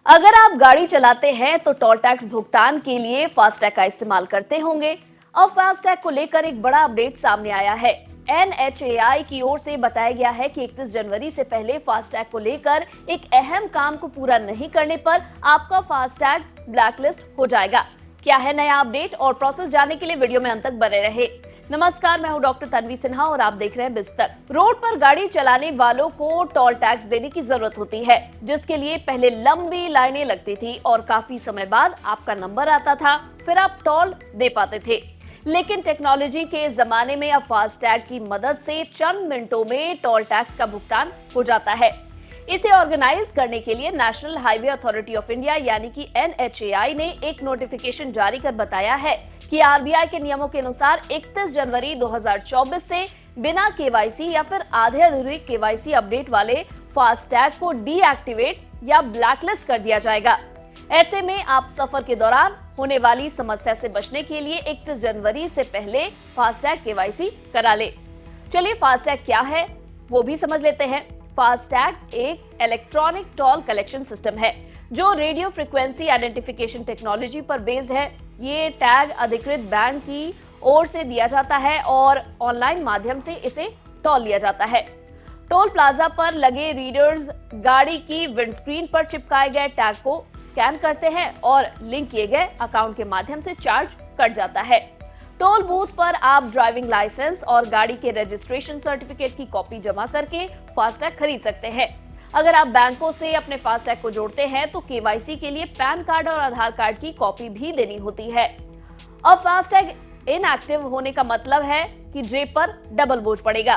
अगर आप गाड़ी चलाते हैं तो टोल टैक्स भुगतान के लिए फास्टैग का इस्तेमाल करते होंगे। अब फास्टैग को लेकर एक बड़ा अपडेट सामने आया है। NHAI की ओर से बताया गया है कि 31 जनवरी से पहले फास्टैग को लेकर एक अहम काम को पूरा नहीं करने पर आपका फास्टैग ब्लैकलिस्ट हो जाएगा। क्या है नया अपडेट और प्रोसेस जानने के लिए वीडियो में अंत तक बने रहे। नमस्कार, मैं हूं डॉक्टर तन्वी सिन्हा और आप देख रहे हैं बिस्तक। रोड पर गाड़ी चलाने वालों को टोल टैक्स देने की जरूरत होती है, जिसके लिए पहले लंबी लाइनें लगती थी और काफी समय बाद आपका नंबर आता था, फिर आप टोल दे पाते थे। लेकिन टेक्नोलॉजी के जमाने में अब फास्टैग की मदद से चंद मिनटों में टोल टैक्स का भुगतान हो जाता है। इसे ऑर्गेनाइज करने के लिए national highway authority of India यानी कि NHAI ने एक नोटिफिकेशन जारी कर बताया है कि RBI के नियमों के अनुसार 31 जनवरी 2024 से बिना KYC या फिर आधे अधूरी KYC अपडेट वाले फास्टैग को डीएक्टिवेट या ब्लैकलिस्ट कर दिया जाएगा। ऐसे में आप सफर के दौरान होने वाली समस्या से बचने के लिए 31 जनवरी से पहले फास्टैग KYC करा ले। चलिए फास्टैग क्या है वो भी समझ लेते हैं। फास्टैग एक इलेक्ट्रॉनिक टोल कलेक्शन सिस्टम है जो रेडियो फ्रीक्वेंसी आइडेंटिफिकेशन टेक्नोलॉजी पर बेस्ड है। ये टैग अधिकृत बैंक की ओर से दिया जाता है और ऑनलाइन माध्यम से इसे टोल लिया जाता है। टोल प्लाजा पर लगे रीडर्स गाड़ी की विंडस्क्रीन पर चिपकाए गए टैग को स्कैन करते हैं और लिंक किए गए अकाउंट के माध्यम से चार्ज कट जाता है। टोल बूथ पर आप ड्राइविंग लाइसेंस और गाड़ी के रजिस्ट्रेशन सर्टिफिकेट की कॉपी जमा करके फास्टैग खरीद सकते हैं। अगर आप बैंकों से अपने फास्टैग को जोड़ते हैं तो KYC के लिए पैन कार्ड और आधार कार्ड की कॉपी भी देनी होती है। अब फास्टैग इनएक्टिव होने का मतलब है कि जेब पर डबल बोझ पड़ेगा।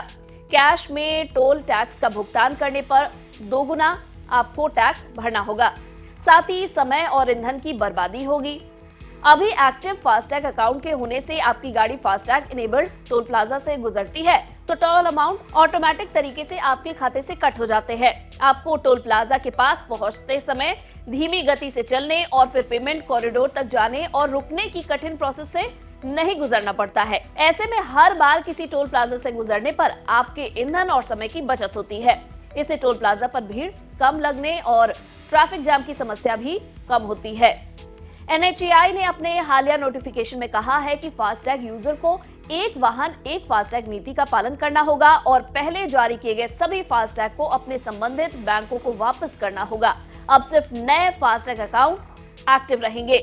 कैश में टोल टैक्स का भुगतान करने पर दोगुना आपको टैक्स भरना होगा, साथ ही समय और ईंधन की बर्बादी होगी। अभी एक्टिव फास्टैग अकाउंट के होने से आपकी गाड़ी फास्टैग इनेबल्ड टोल प्लाजा से गुजरती है तो टोल अमाउंट ऑटोमेटिक तरीके से आपके खाते से कट हो जाते हैं। आपको टोल प्लाजा के पास पहुंचते समय धीमी गति से चलने और फिर पेमेंट कॉरिडोर तक जाने और रुकने की कठिन प्रोसेस से नहीं गुजरना पड़ता है। ऐसे में हर बार किसी टोल प्लाजा से गुजरने पर आपके ईंधन और समय की बचत होती है। इससे टोल प्लाजा पर भीड़ कम लगने और ट्रैफिक जाम की समस्या भी कम होती है। NHAI ने अपने हालिया नोटिफिकेशन में कहा है कि फास्टैग यूजर को एक वाहन एक फास्टैग नीति का पालन करना होगा और पहले जारी किए गए सभी फास्टैग को अपने संबंधित बैंकों को वापस करना होगा। अब सिर्फ नए फास्टैग अकाउंट एक्टिव रहेंगे।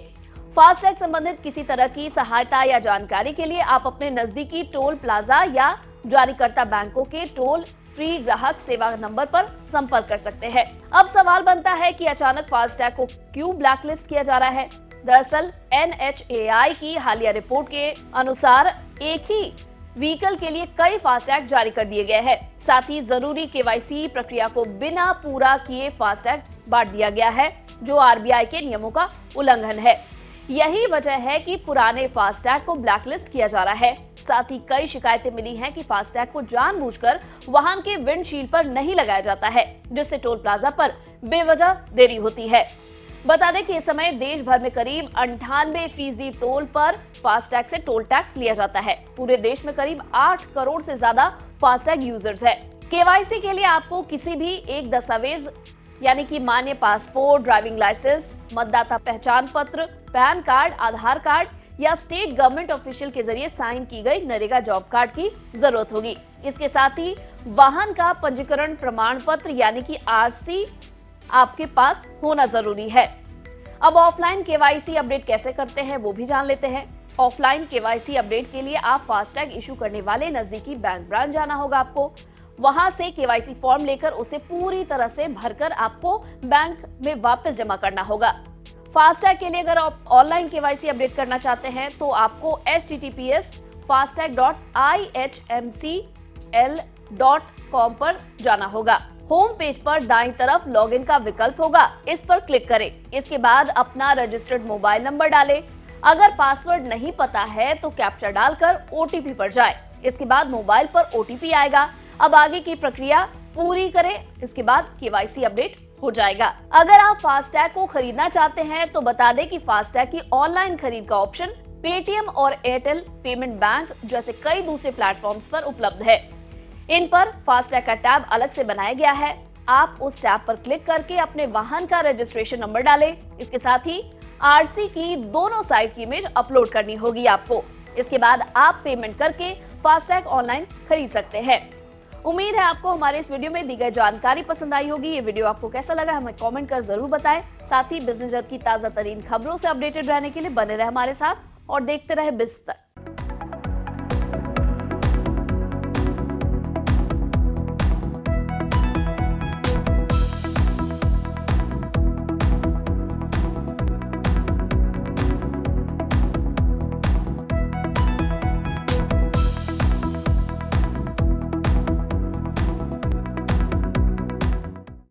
फास्टैग संबंधित किसी तरह की सहायता या जानकारी के लिए आप अपने नजदीकी टोल प्लाजा या जारीकर्ता बैंकों के टोल फ्री ग्राहक सेवा नंबर पर संपर्क कर सकते हैं। अब सवाल बनता है कि अचानक फास्टैग को क्यों ब्लैकलिस्ट किया जा रहा है। दरअसल NHAI की हालिया रिपोर्ट के अनुसार एक ही व्हीकल के लिए कई फास्टैग जारी कर दिए गए हैं। साथ ही जरूरी KYC प्रक्रिया को बिना पूरा किए फास्टैग बांट दिया गया है, जो RBI के नियमों का उल्लंघन है। यही वजह है कि पुराने फास्टैग को ब्लैकलिस्ट किया जा रहा है। साथ ही कई शिकायतें मिली हैं कि फास्टैग को जानबूझकर वाहन के विंडशील्ड पर नहीं लगाया जाता है, जिससे टोल प्लाजा पर बेवजह देरी होती है। बता दें कि इस समय देश भर में करीब 98% टोल पर फास्टैग से टोल टैक्स लिया जाता है। पूरे देश में करीब 8 करोड़ से ज्यादा फास्टैग यूजर्स हैं। KYC के लिए आपको किसी भी एक दस्तावेज यानी कि मान्य पासपोर्ट, ड्राइविंग लाइसेंस, मतदाता पहचान पत्र, पैन कार्ड, आधार कार्ड या स्टेट गवर्नमेंट ऑफिशियल के जरिए साइन की गई नरेगा जॉब कार्ड की जरूरत होगी। इसके साथ ही वाहन का पंजीकरण प्रमाण पत्र यानी कि RC आपके पास होना जरूरी है। अब ऑफलाइन KYC अपडेट कैसे करते हैं वो भी जान लेते हैं। ऑफलाइन KYC अपडेट के लिए आप फास्टैग इशू करने वाले नजदीकी बैंक ब्रांच जाना होगा आपको। वहां से KYC फॉर्म लेकर उसे पूरी तरह से भरकर आपको बैंक में वापस जमा करना होगा। फास्टैग के लिए अगर आप ऑनलाइन KYC अपडेट करना चाहते हैं तो आपको https://fastag.ihmcl.com पर जाना होगा। होम पेज पर दाईं तरफ लॉगिन का विकल्प होगा, इस पर क्लिक करें। इसके बाद अपना रजिस्टर्ड मोबाइल नंबर डालें। अगर पासवर्ड नहीं पता है तो कैप्चा डालकर OTP पर जाएं। इसके बाद मोबाइल पर OTP आएगा। अब आगे की प्रक्रिया पूरी करें, इसके बाद KYC अपडेट हो जाएगा। अगर आप फास्टैग को खरीदना चाहते हैं तो बता दें कि फास्टैग की ऑनलाइन खरीद का ऑप्शन पेटीएम और एयरटेल पेमेंट बैंक जैसे कई दूसरे प्लेटफॉर्म्स पर उपलब्ध है। इन पर फास्टैग का टैब अलग से बनाया गया है। आप उस टैब पर क्लिक करके अपने वाहन का रजिस्ट्रेशन नंबर डालें। इसके साथ ही आरसी की दोनों साइड की इमेज अपलोड करनी होगी आपको। इसके बाद आप पेमेंट करके फास्टैग ऑनलाइन खरीद सकते हैं। उम्मीद है आपको हमारे इस वीडियो में दी गई जानकारी पसंद आई होगी। ये वीडियो आपको कैसा लगा हमें कमेंट कर जरूर बताएं। साथ ही बिजनेस जगत की ताजा तरीन खबरों से अपडेटेड रहने के लिए बने रहे हमारे साथ और देखते रहे बिज़ तक।